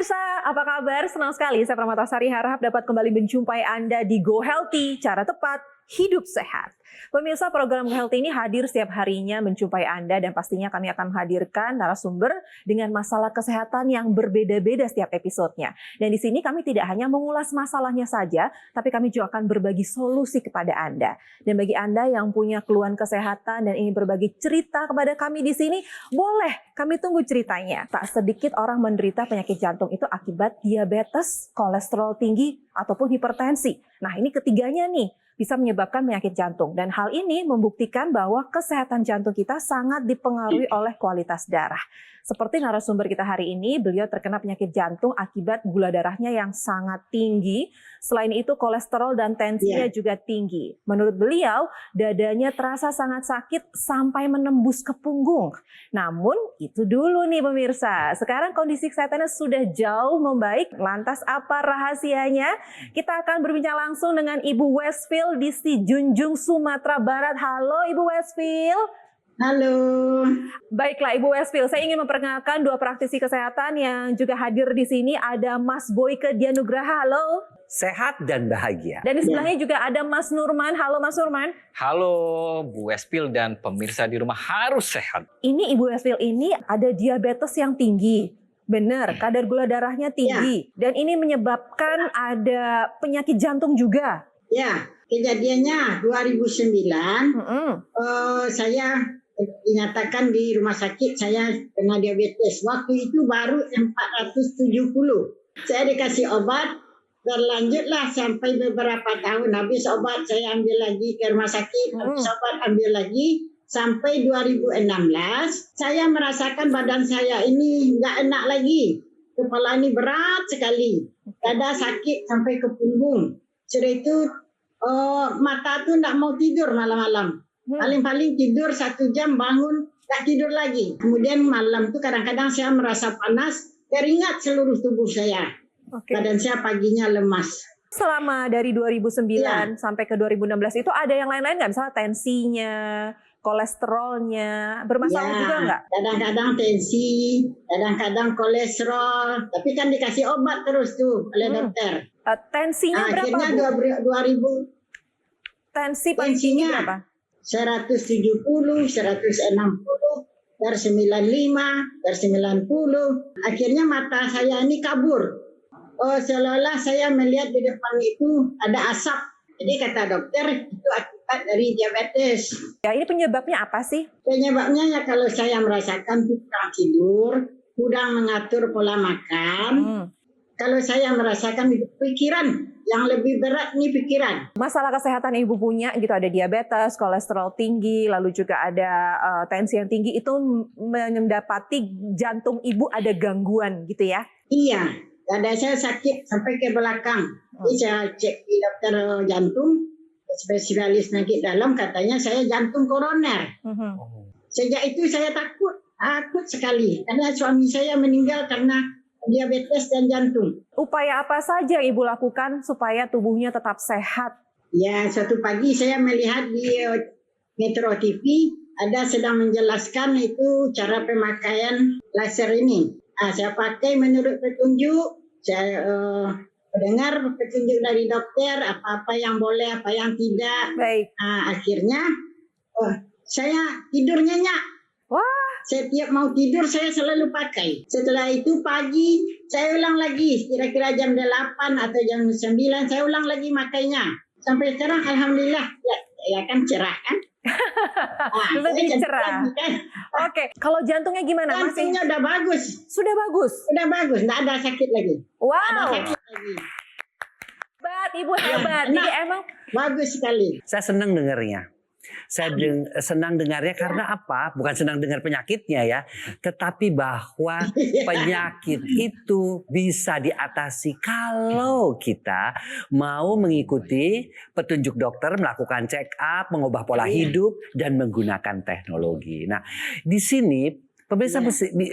Pemirsa, apa kabar? Senang sekali saya Pramatasari harap dapat kembali menjumpai Anda di Go Healthy, cara tepat hidup sehat. Pemirsa, program Go Healthy ini hadir setiap harinya menjumpai Anda dan pastinya kami akan menghadirkan narasumber dengan masalah kesehatan yang berbeda-beda setiap episodenya. Dan di sini kami tidak hanya mengulas masalahnya saja, tapi kami juga akan berbagi solusi kepada Anda. Dan bagi Anda yang punya keluhan kesehatan dan ingin berbagi cerita kepada kami di sini, boleh, kami tunggu ceritanya. Tak sedikit orang menderita penyakit jantung itu akibat diabetes, kolesterol tinggi, ataupun hipertensi. Nah, ini ketiganya nih, bisa menyebabkan penyakit jantung. Dan hal ini membuktikan bahwa kesehatan jantung kita sangat dipengaruhi oleh kualitas darah. Seperti narasumber kita hari ini, beliau terkena penyakit jantung akibat gula darahnya yang sangat tinggi. Selain itu kolesterol dan tensinya juga tinggi. Menurut beliau, dadanya terasa sangat sakit sampai menembus ke punggung. Namun itu dulu nih pemirsa, sekarang kondisi kesehatannya sudah jauh membaik. Lantas apa rahasianya? Kita akan berbincang langsung dengan Ibu Westfield di Sijunjung, Sumatera Barat. Halo Ibu Westfield. Halo. Baiklah Ibu Westfield, saya ingin memperkenalkan dua praktisi kesehatan yang juga hadir di sini. Ada Mas Boyke Dianugraha, halo. Sehat dan bahagia. Dan di sebelahnya juga ada Mas Nurman, halo Mas Nurman. Halo Bu Westfield dan pemirsa di rumah harus sehat. Ini Ibu Westfield ini ada diabetes yang tinggi. Benar, kadar gula darahnya tinggi. Dan ini menyebabkan ada penyakit jantung juga. Ya, kejadiannya 2009, saya dinyatakan di rumah sakit saya kena diabetes. Waktu itu baru 470. Saya dikasih obat, berlanjutlah sampai beberapa tahun. Habis obat saya ambil lagi ke rumah sakit, habis obat ambil lagi. Sampai 2016, saya merasakan badan saya ini nggak enak lagi. Kepala ini berat sekali. Dada sakit sampai ke punggung. Sudah itu mata tuh nggak mau tidur malam-malam. Paling-paling tidur 1 jam, bangun nggak tidur lagi. Kemudian malam tuh kadang-kadang saya merasa panas, keringat seluruh tubuh saya. Badan saya paginya lemas. Selama dari 2009 sampai ke 2016 itu ada yang lain-lain nggak? Misalnya tensinya, kolesterolnya, bermasalah juga nggak? Kadang-kadang tensi, kadang-kadang kolesterol. Tapi kan dikasih obat terus tuh oleh dokter. Tensinya berapa, akhirnya Bu? 2000. Tensi paling tinggi berapa? 170, 160, per 95, per 90. Akhirnya mata saya ini kabur. Seolah-olah saya melihat di depan itu ada asap. Jadi kata dokter itu akibat dari diabetes. Ya, ini penyebabnya apa sih? Penyebabnya ya kalau saya merasakan kurang tidur, kurang mengatur pola makan. Kalau saya merasakan pikiran yang lebih berat nih pikiran. Masalah kesehatan yang Ibu punya gitu, ada diabetes, kolesterol tinggi, lalu juga ada tensi yang tinggi, itu mendapati jantung Ibu ada gangguan gitu ya? Iya, dada saya sakit sampai ke belakang. Jadi saya cek di dokter jantung, spesialis penyakit dalam, katanya saya jantung koroner. Sejak itu saya takut sekali karena suami saya meninggal karena diabetes dan jantung. Upaya apa saja Ibu lakukan supaya tubuhnya tetap sehat? Ya, suatu pagi saya melihat di Metro TV ada sedang menjelaskan itu cara pemakaian laser ini. Saya pakai menurut petunjuk, saya dengar petunjuk dari dokter, apa-apa yang boleh, apa yang tidak. Baik. Akhirnya saya tidur nyenyak. Wah. Setiap mau tidur saya selalu pakai. Setelah itu pagi saya ulang lagi. Kira-kira jam 8 atau jam 9 saya ulang lagi makainya. Sampai sekarang alhamdulillah ya kan cerah kan. Lebih cerah. Kan? Oke, kalau jantungnya gimana? Jantungnya udah bagus. Sudah bagus? Sudah bagus, nggak ada sakit lagi. Wow. Ada sakit lagi. Hebat, Ibu hebat. Jadi emang bagus sekali. Saya senang dengarnya. Saya senang dengarnya karena apa? Bukan senang dengar penyakitnya ya, tetapi bahwa penyakit itu bisa diatasi kalau kita mau mengikuti petunjuk dokter, melakukan check up, mengubah pola hidup, dan menggunakan teknologi. Nah, di sini pemirsa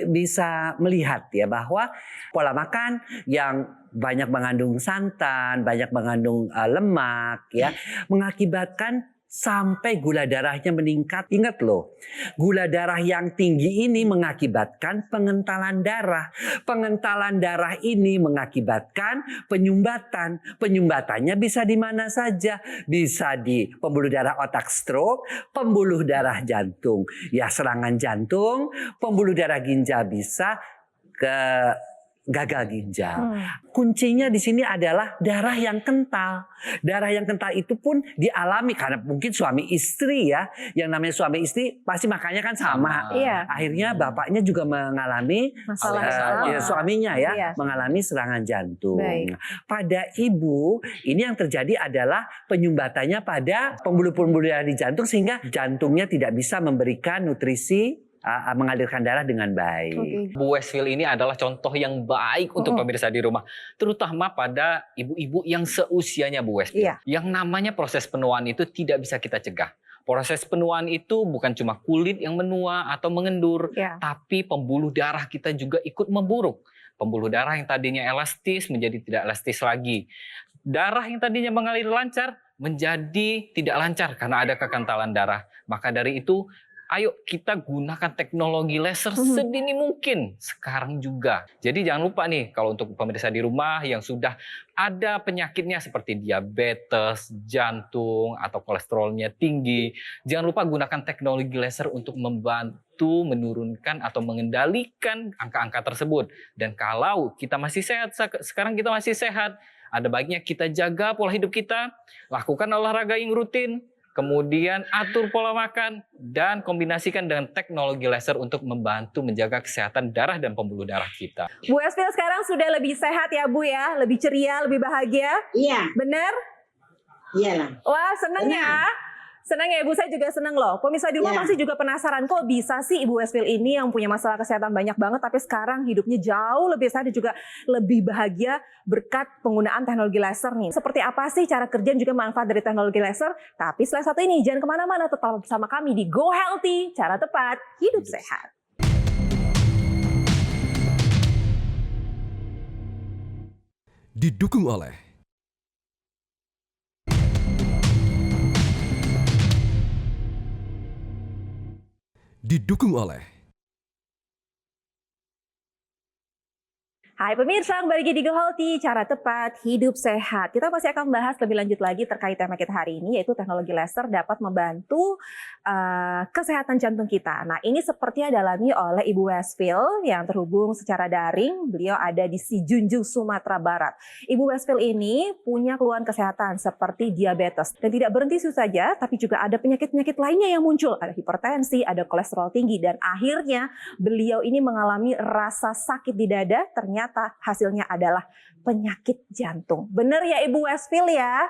bisa melihat ya bahwa pola makan yang banyak mengandung santan, banyak mengandung lemak ya, mengakibatkan sampai gula darahnya meningkat. Ingat loh, gula darah yang tinggi ini mengakibatkan pengentalan darah. Pengentalan darah ini mengakibatkan penyumbatan. Penyumbatannya bisa di mana saja. Bisa di pembuluh darah otak stroke, pembuluh darah jantung, ya serangan jantung, pembuluh darah ginjal bisa ke gagal ginjal. Kuncinya di sini adalah darah yang kental. Darah yang kental itu pun dialami karena mungkin suami istri ya. Yang namanya suami istri pasti makannya kan sama. Iya. Akhirnya bapaknya juga mengalami Masalah. suaminya ya Iya. mengalami serangan jantung. Baik. Pada ibu ini yang terjadi adalah penyumbatannya pada pembuluh-pembuluh darah di jantung sehingga jantungnya tidak bisa memberikan nutrisi mengalirkan darah dengan baik. Oke. Bu Westfield ini adalah contoh yang baik untuk pemirsa di rumah, terutama pada ibu-ibu yang seusianya Bu Westfield. Iya. Yang namanya proses penuaan itu tidak bisa kita cegah. Proses penuaan itu bukan cuma kulit yang menua atau mengendur, Iya. tapi pembuluh darah kita juga ikut memburuk. Pembuluh darah yang tadinya elastis menjadi tidak elastis lagi. Darah yang tadinya mengalir lancar menjadi tidak lancar karena ada kekentalan darah. Maka dari itu, ayo kita gunakan teknologi laser sedini mungkin sekarang juga. Jadi jangan lupa nih, kalau untuk pemirsa di rumah yang sudah ada penyakitnya seperti diabetes, jantung, atau kolesterolnya tinggi, jangan lupa gunakan teknologi laser untuk membantu menurunkan atau mengendalikan angka-angka tersebut. Dan kalau kita masih sehat, sekarang kita masih sehat, ada baiknya kita jaga pola hidup kita, lakukan olahraga yang rutin, kemudian atur pola makan dan kombinasikan dengan teknologi laser untuk membantu menjaga kesehatan darah dan pembuluh darah kita. Bu Westfield sekarang sudah lebih sehat ya Bu ya, lebih ceria, lebih bahagia. Iya, Benar? iyalah. Wah, seneng ya. Senang ya Ibu, saya juga senang loh. Pemirsa di rumah Ya. pasti juga penasaran kok bisa sih Ibu Westfield ini yang punya masalah kesehatan banyak banget tapi sekarang hidupnya jauh lebih sehat dan juga lebih bahagia berkat penggunaan teknologi laser nih. Seperti apa sih cara kerja dan juga manfaat dari teknologi laser? Tapi setelah satu ini jangan kemana-mana, tetap bersama kami di Go Healthy, cara tepat hidup sehat. Didukung oleh Hai pemirsa, kembali lagi di Go Healthy, cara tepat hidup sehat. Kita masih akan bahas lebih lanjut lagi terkait tema kita hari ini, yaitu teknologi laser dapat membantu kesehatan jantung kita. Nah, ini seperti yang dialami oleh Ibu Westfield yang terhubung secara daring. Beliau ada di Sijunjung, Sumatera Barat. Ibu Westfield ini punya keluhan kesehatan seperti diabetes. Dan tidak berhenti itu saja, tapi juga ada penyakit-penyakit lainnya yang muncul. Ada hipertensi, ada kolesterol tinggi, dan akhirnya beliau ini mengalami rasa sakit di dada. Ternyata hasilnya adalah penyakit jantung. Benar ya Ibu Westfield ya?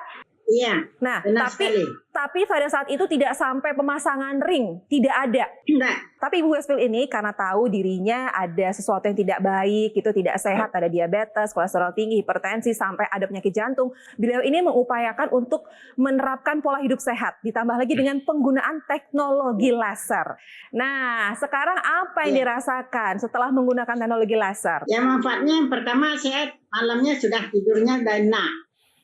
Iya, Nah, benar sekali. tapi pada saat itu tidak sampai pemasangan ring, tidak ada. Enggak, Tapi Ibu Westfield ini karena tahu dirinya ada sesuatu yang tidak baik, itu tidak sehat, ada diabetes, kolesterol tinggi, hipertensi, sampai ada penyakit jantung. Beliau ini mengupayakan untuk menerapkan pola hidup sehat, ditambah lagi dengan penggunaan teknologi laser. Nah, sekarang apa yang dirasakan setelah menggunakan teknologi laser? ya manfaatnya yang pertama saya malamnya sudah tidurnya udah enak.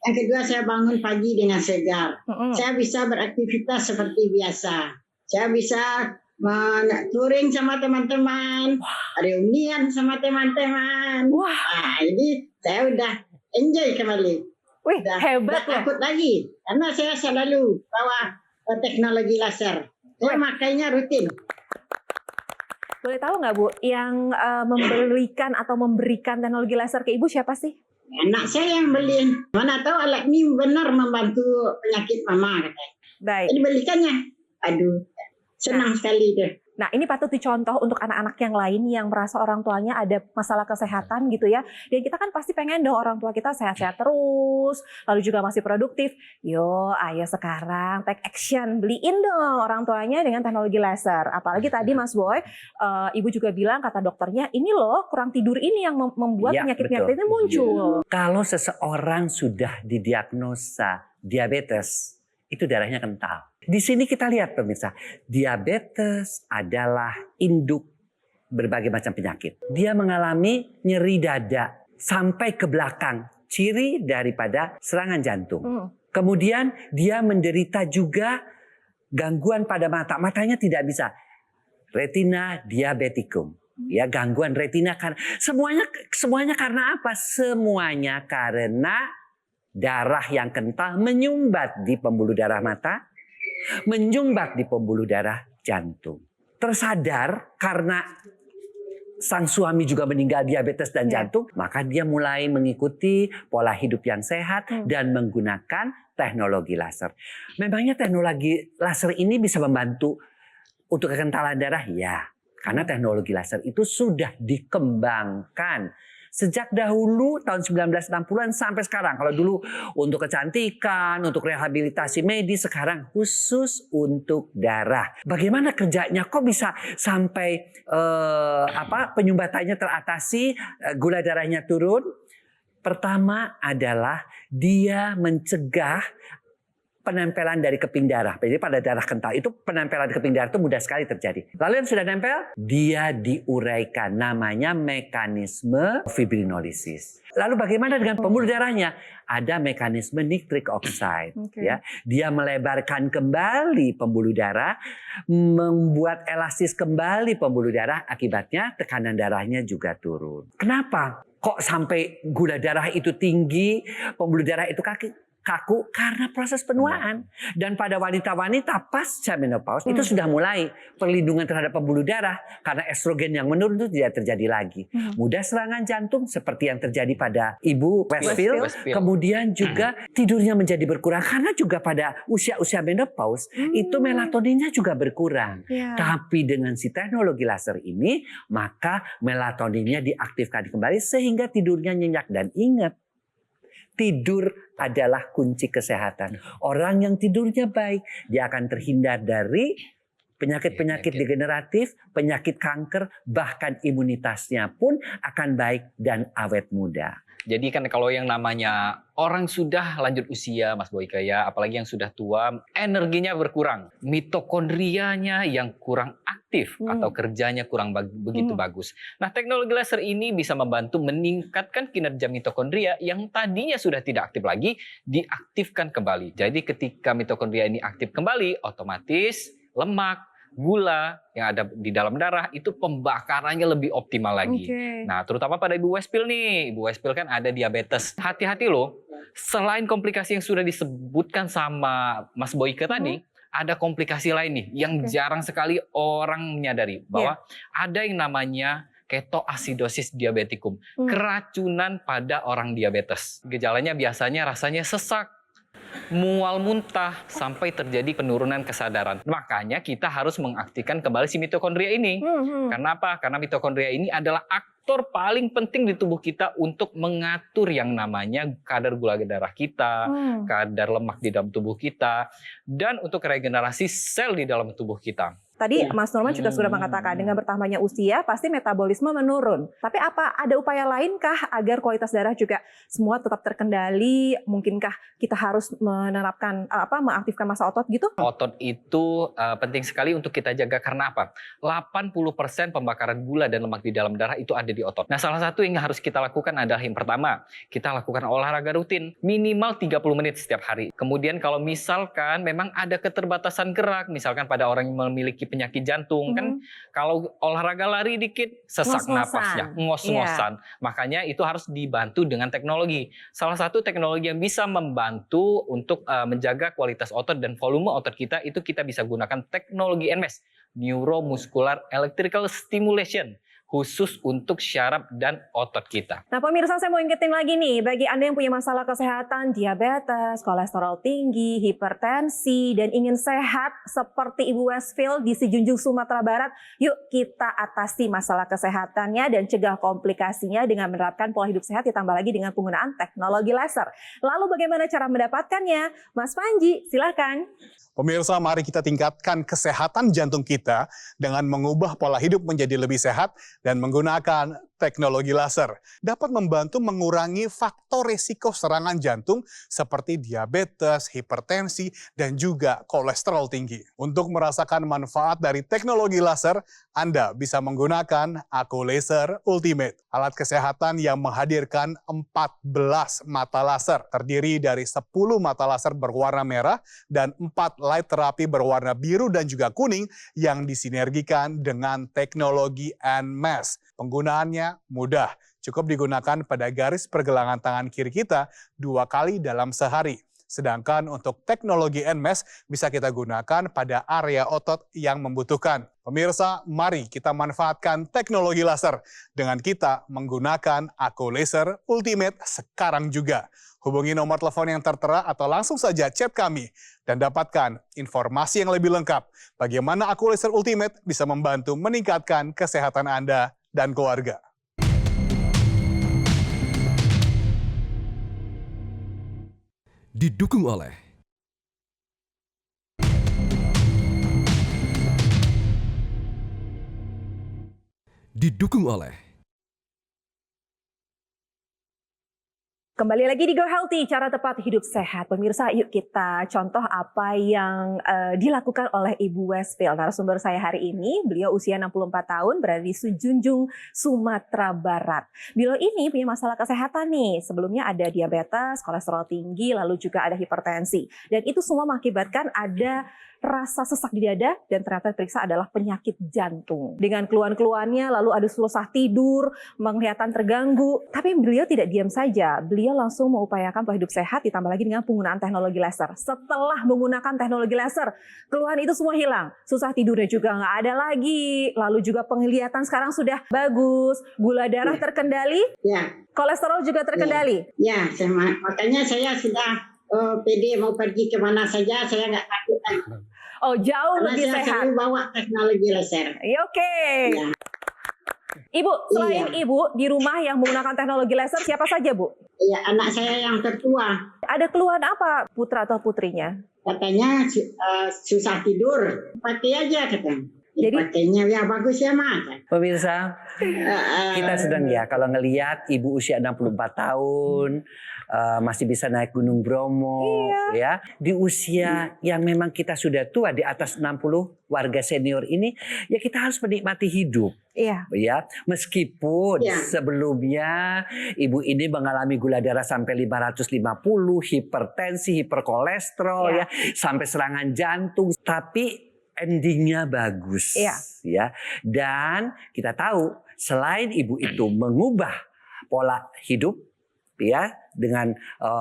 Yang kedua saya bangun pagi dengan segar. Saya bisa beraktivitas seperti biasa. Saya bisa touring sama teman-teman, reunian sama teman-teman. Wah. Nah, ini saya udah enjoy kembali. Wih, Udah, hebat nggak loh. takut lagi karena saya selalu bawa teknologi laser. Saya makainya rutin. Boleh tahu nggak Bu, yang memberikan atau memberikan teknologi laser ke Ibu siapa sih? Anak saya yang beliin. Mana tahu alat ini benar membantu penyakit mama katanya. Baik. Jadi belikannya. Aduh, senang sekali deh. Nah, ini patut dicontoh untuk anak-anak yang lain yang merasa orang tuanya ada masalah kesehatan gitu ya. Dan kita kan pasti pengen dong orang tua kita sehat-sehat terus, lalu juga masih produktif. Yo, ayo sekarang take action, beliin dong orang tuanya dengan teknologi laser. Apalagi tadi Mas Boy, Ibu juga bilang kata dokternya, ini loh kurang tidur ini yang membuat Ya, penyakit-penyakit betul. ini muncul. Kalau seseorang sudah didiagnosa diabetes, itu darahnya kental. Di sini kita lihat pemirsa, diabetes adalah induk berbagai macam penyakit. Dia mengalami nyeri dada sampai ke belakang, ciri daripada serangan jantung. Kemudian dia menderita juga gangguan pada mata, matanya tidak bisa. Retina diabeticum. Ya, gangguan retina karena semuanya karena apa? Semuanya karena darah yang kental menyumbat di pembuluh darah mata, menyumbat di pembuluh darah jantung. Tersadar karena sang suami juga meninggal diabetes dan jantung, maka dia mulai mengikuti pola hidup yang sehat dan menggunakan teknologi laser. Memangnya teknologi laser ini bisa membantu untuk kekentalan darah? Ya. Karena teknologi laser itu sudah dikembangkan sejak dahulu tahun 1960-an sampai sekarang. Kalau dulu untuk kecantikan, untuk rehabilitasi medis, sekarang khusus untuk darah. Bagaimana kerjanya? Kok bisa sampai penyumbatannya teratasi, gula darahnya turun? Pertama adalah dia mencegah penempelan dari keping darah. Jadi pada darah kental itu penempelan di keping darah itu mudah sekali terjadi. Lalu yang sudah nempel, dia diuraikan. Namanya mekanisme fibrinolisis. Lalu bagaimana dengan pembuluh darahnya? Ada mekanisme nitric oxide. Ya, dia melebarkan kembali pembuluh darah, membuat elastis kembali pembuluh darah. Akibatnya tekanan darahnya juga turun. Kenapa? Kok sampai gula darah itu tinggi, pembuluh darah itu kaku? Karena proses penuaan. Dan pada wanita-wanita pasca menopause itu sudah mulai perlindungan terhadap pembuluh darah karena estrogen yang menurun itu tidak terjadi lagi. Mudah serangan jantung seperti yang terjadi pada Ibu Westfield. Kemudian juga tidurnya menjadi berkurang karena juga pada usia-usia menopause itu melatoninnya juga berkurang. Tapi dengan si teknologi laser ini maka melatoninnya diaktifkan kembali sehingga tidurnya nyenyak. Dan ingat, tidur adalah kunci kesehatan. Orang yang tidurnya baik, dia akan terhindar dari penyakit-penyakit degeneratif, penyakit kanker, bahkan imunitasnya pun akan baik dan awet muda. Jadi kan kalau yang namanya orang sudah lanjut usia, Mas Boyke ya, apalagi yang sudah tua, energinya berkurang, mitokondrianya yang kurang aktif atau kerjanya kurang begitu bagus. Nah, teknologi laser ini bisa membantu meningkatkan kinerja mitokondria yang tadinya sudah tidak aktif lagi, diaktifkan kembali. Jadi ketika mitokondria ini aktif kembali, otomatis lemak, gula yang ada di dalam darah itu pembakarannya lebih optimal lagi. Nah, terutama pada Ibu Westfield nih. Ibu Westfield kan ada diabetes. Hati-hati loh. Selain komplikasi yang sudah disebutkan sama Mas Boyke tadi, ada komplikasi lain nih yang jarang sekali orang menyadari bahwa ada yang namanya ketoasidosis diabeticum, keracunan pada orang diabetes. Gejalanya biasanya rasanya sesak, mual muntah, sampai terjadi penurunan kesadaran. Makanya kita harus mengaktifkan kembali si mitokondria ini. Karena apa? Karena mitokondria ini adalah aktor paling penting di tubuh kita untuk mengatur yang namanya kadar gula darah kita, kadar lemak di dalam tubuh kita, dan untuk regenerasi sel di dalam tubuh kita. Tadi Mas Norman juga sudah mengatakan dengan bertambahnya usia pasti metabolisme menurun. Tapi apa ada upaya lainkah agar kualitas darah juga semua tetap terkendali? Mungkinkah kita harus menerapkan mengaktifkan massa otot gitu? Otot itu penting sekali untuk kita jaga karena apa? 80% pembakaran gula dan lemak di dalam darah itu ada di otot. Nah, salah satu yang harus kita lakukan adalah yang pertama, kita lakukan olahraga rutin minimal 30 menit setiap hari. Kemudian kalau misalkan memang ada keterbatasan gerak, misalkan pada orang yang memiliki penyakit jantung kan kalau olahraga lari dikit sesak napasnya, ngos-ngosan. Makanya itu harus dibantu dengan teknologi. Salah satu teknologi yang bisa membantu untuk menjaga kualitas otot dan volume otot kita itu kita bisa gunakan teknologi NMES, Neuromuscular Electrical Stimulation, khusus untuk syaraf dan otot kita. Nah pemirsa, saya mau ingetin lagi nih, bagi Anda yang punya masalah kesehatan, diabetes, kolesterol tinggi, hipertensi, dan ingin sehat seperti Ibu Westfield di Sijunjung, Sumatera Barat, yuk kita atasi masalah kesehatannya dan cegah komplikasinya dengan menerapkan pola hidup sehat, ditambah lagi dengan penggunaan teknologi laser. Lalu bagaimana cara mendapatkannya? Mas Panji, silakan. Pemirsa, mari kita tingkatkan kesehatan jantung kita dengan mengubah pola hidup menjadi lebih sehat dan menggunakan teknologi laser dapat membantu mengurangi faktor risiko serangan jantung seperti diabetes, hipertensi, dan juga kolesterol tinggi. Untuk merasakan manfaat dari teknologi laser, Anda bisa menggunakan Aku Laser Ultimate, alat kesehatan yang menghadirkan 14 mata laser, terdiri dari 10 mata laser berwarna merah dan 4 light terapi berwarna biru dan juga kuning yang disinergikan dengan teknologi NMES. Penggunaannya mudah, cukup digunakan pada garis pergelangan tangan kiri kita 2 kali dalam sehari. Sedangkan untuk teknologi NMES bisa kita gunakan pada area otot yang membutuhkan. Pemirsa, mari kita manfaatkan teknologi laser dengan kita menggunakan Aku Laser Ultimate sekarang juga. Hubungi nomor telepon yang tertera atau langsung saja chat kami dan dapatkan informasi yang lebih lengkap bagaimana Aku Laser Ultimate bisa membantu meningkatkan kesehatan Anda dan keluarga. Didukung oleh Kembali lagi di Go Healthy, cara tepat hidup sehat. Pemirsa, yuk kita contoh apa yang dilakukan oleh Ibu Westfield. Narasumber saya hari ini, beliau usia 64 tahun, berada di Sujunjung, Sumatera Barat. Beliau ini punya masalah kesehatan nih. Sebelumnya ada diabetes, kolesterol tinggi, lalu juga ada hipertensi. Dan itu semua mengakibatkan ada rasa sesak di dada dan ternyata diperiksa adalah penyakit jantung. Dengan keluhan-keluhannya lalu ada susah tidur, penglihatan terganggu. Tapi beliau tidak diam saja. Beliau langsung mengupayakan pola hidup sehat ditambah lagi dengan penggunaan teknologi laser. Setelah menggunakan teknologi laser, keluhan itu semua hilang. Susah tidurnya juga nggak ada lagi. Lalu juga penglihatan sekarang sudah bagus. Gula darah terkendali. Ya. Kolesterol juga terkendali. Ya, makanya saya sudah pede mau pergi kemana saja, saya nggak takut. Oh, jauh Karena lebih saya sehat. selalu bawa teknologi laser. Ya, oke. Ya. Ibu, selain Iya. Ibu di rumah yang menggunakan teknologi laser, siapa saja, Bu? Ya, anak saya yang tertua, Ada keluhan apa putra atau putrinya? katanya susah tidur, pakai aja katanya. Jadi- Pakainya ya bagus ya Mas. Pemirsa, kita sedang ya kalau ngelihat ibu usia 64 tahun masih bisa naik Gunung Bromo ya di usia yang memang kita sudah tua di atas 60 warga senior ini ya kita harus menikmati hidup. Iya. Ya, meskipun Ya. sebelumnya ibu ini mengalami gula darah sampai 550, hipertensi, hiperkolesterol ya, sampai serangan jantung, tapi endingnya bagus. Iya. Ya. Dan kita tahu selain ibu itu mengubah pola hidup ya dengan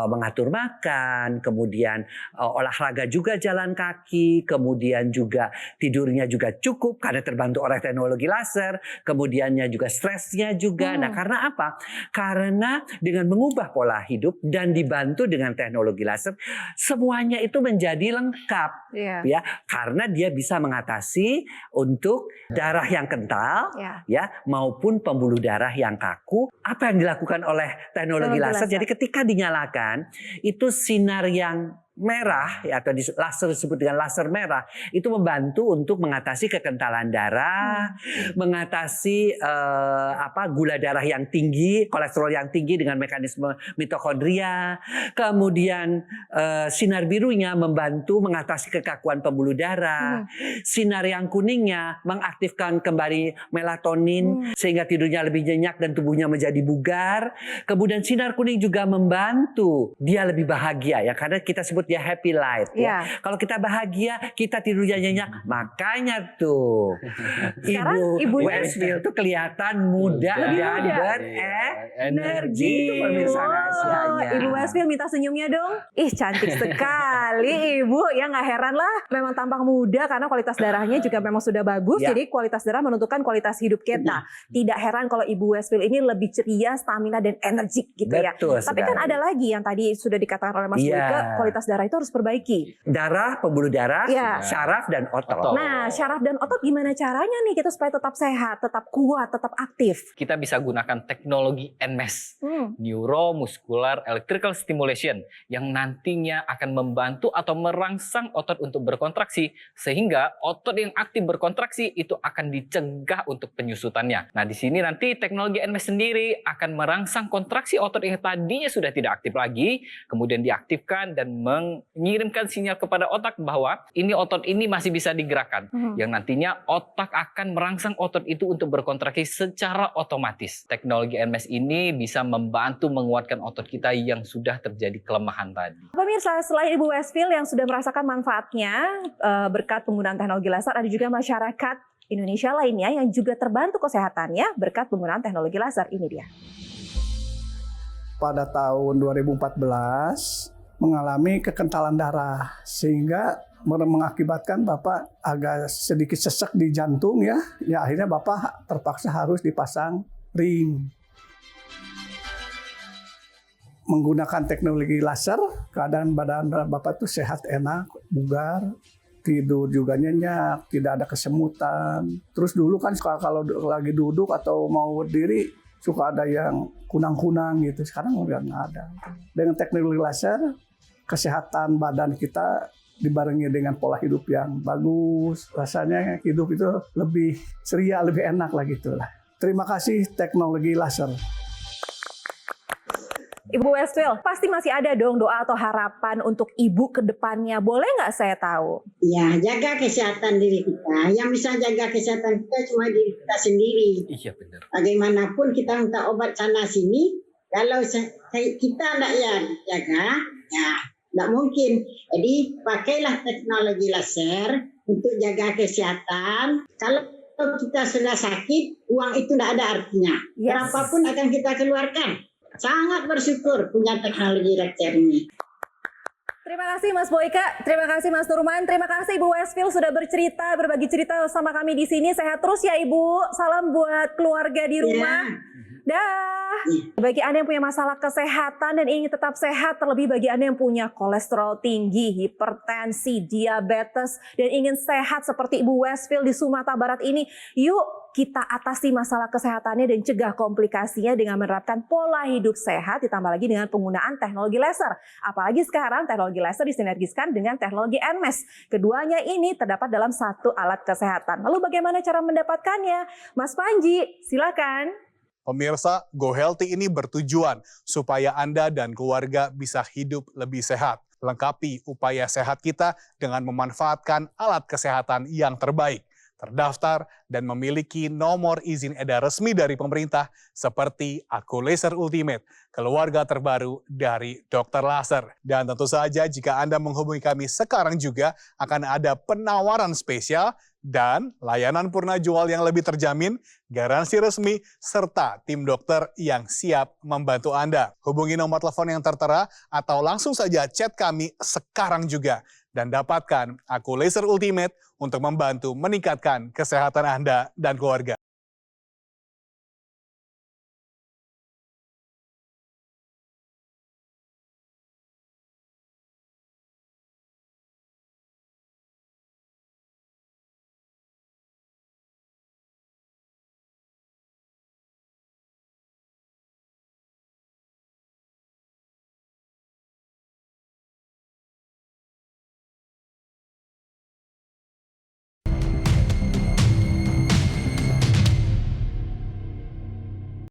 mengatur makan, kemudian olahraga juga jalan kaki, kemudian juga tidurnya juga cukup karena terbantu oleh teknologi laser, kemudiannya juga stresnya juga. Nah, karena apa? Karena dengan mengubah pola hidup dan dibantu dengan teknologi laser, semuanya itu menjadi lengkap. Iya. Ya, karena dia bisa mengatasi untuk darah yang kental ya maupun pembuluh darah yang kaku. Apa yang dilakukan oleh teknologi laser? Jadi ketika dinyalakan itu sinar yang merah ya, atau laser disebut dengan laser merah itu membantu untuk mengatasi kekentalan darah, mengatasi gula darah yang tinggi, kolesterol yang tinggi dengan mekanisme mitokondria. Kemudian sinar birunya membantu mengatasi kekakuan pembuluh darah. Sinar yang kuningnya mengaktifkan kembali melatonin sehingga tidurnya lebih nyenyak dan tubuhnya menjadi bugar. Kemudian sinar kuning juga membantu dia lebih bahagia ya karena kita sebut dia happy life ya. Kalau kita bahagia, kita tidurnya nyenyak. Makanya tuh Ibu Westfield tuh kelihatan muda dan berenergi. Itu pemirsa rahasianya. Ibu Westfield minta senyumnya dong. Ih, cantik sekali Ibu. Ya nggak heran lah. Memang tampak muda karena kualitas darahnya juga memang sudah bagus. Ya. Jadi kualitas darah menentukan kualitas hidup kita. Tidak heran kalau Ibu Westfield ini lebih ceria, stamina dan energik gitu ya. Betul Tapi kan sekali. ada lagi yang tadi sudah dikatakan oleh Mas Boyke, kualitas darah darah itu harus perbaiki. Darah, pembuluh darah, Iya. syaraf, dan otot. Otot. Nah, syaraf dan otot gimana caranya nih kita supaya tetap sehat, tetap kuat, tetap aktif? Kita bisa gunakan teknologi NMES, Hmm. Neuromuscular Electrical Stimulation, yang nantinya akan membantu atau merangsang otot untuk berkontraksi, sehingga otot yang aktif berkontraksi itu akan dicegah untuk penyusutannya. Nah, di sini nanti teknologi NMES sendiri akan merangsang kontraksi otot yang tadinya sudah tidak aktif lagi, kemudian diaktifkan dan mengirimkan sinyal kepada otak bahwa ini otot ini masih bisa digerakkan. Yang nantinya otak akan merangsang otot itu untuk berkontraksi secara otomatis. Teknologi NMES ini bisa membantu menguatkan otot kita yang sudah terjadi kelemahan tadi. Pemirsa, selain Ibu Westfield yang sudah merasakan manfaatnya berkat penggunaan teknologi laser, ada juga masyarakat Indonesia lainnya yang juga terbantu kesehatannya berkat penggunaan teknologi laser. Ini dia. Pada tahun 2014 mengalami kekentalan darah sehingga mengakibatkan Bapak agak sedikit sesek di jantung ya akhirnya Bapak terpaksa harus dipasang ring. Menggunakan teknologi laser, keadaan badan Bapak itu sehat, enak, bugar, tidur juga nyenyak, tidak ada kesemutan. Terus dulu kan kalau lagi duduk atau mau berdiri suka ada yang kunang-kunang gitu. Sekarang udah nggak ada. Dengan teknologi laser, kesehatan badan kita dibarengi dengan pola hidup yang bagus. Rasanya hidup itu lebih ceria, lebih enak lah gitu lah. Terima kasih teknologi laser. Ibu Westfield, pasti masih ada dong doa atau harapan untuk Ibu ke depannya. Boleh nggak saya tahu? Ya, jaga kesehatan diri kita. Yang bisa jaga kesehatan kita cuma diri kita sendiri. Iya benar. Bagaimanapun kita minta obat sana sini, kalau kita tidak ya jaga, ya tidak mungkin. Jadi pakailah teknologi laser untuk jaga kesehatan. Kalau kita sudah sakit, uang itu tidak ada artinya. Yes. Berapapun akan kita keluarkan. Sangat bersyukur punya teknologi laser ini. Terima kasih Mas Boyka, terima kasih Mas Nurman, terima kasih Ibu Westfield sudah bercerita, berbagi cerita sama kami di sini. Sehat terus ya Ibu. Salam buat keluarga di rumah. Dah. Bagi Anda yang punya masalah kesehatan dan ingin tetap sehat, terlebih bagi Anda yang punya kolesterol tinggi, hipertensi, diabetes, dan ingin sehat seperti Ibu Westfield di Sumatera Barat ini, yuk kita atasi masalah kesehatannya dan cegah komplikasinya dengan menerapkan pola hidup sehat, ditambah lagi dengan penggunaan teknologi laser. Apalagi sekarang teknologi laser disinergiskan dengan teknologi NMES. Keduanya ini terdapat dalam satu alat kesehatan. Lalu bagaimana cara mendapatkannya? Mas Panji, silakan. Pemirsa, Go Healthy ini bertujuan supaya Anda dan keluarga bisa hidup lebih sehat. Lengkapi upaya sehat kita dengan memanfaatkan alat kesehatan yang terbaik. Terdaftar dan memiliki nomor izin edar resmi dari pemerintah seperti Aku Laser Ultimate, keluarga terbaru dari Dr. Laser. Dan tentu saja jika Anda menghubungi kami sekarang juga akan ada penawaran spesial dan layanan purna jual yang lebih terjamin, garansi resmi, serta tim dokter yang siap membantu Anda. Hubungi nomor telepon yang tertera atau langsung saja chat kami sekarang juga. Dan dapatkan Aku Laser Ultimate untuk membantu meningkatkan kesehatan Anda dan keluarga.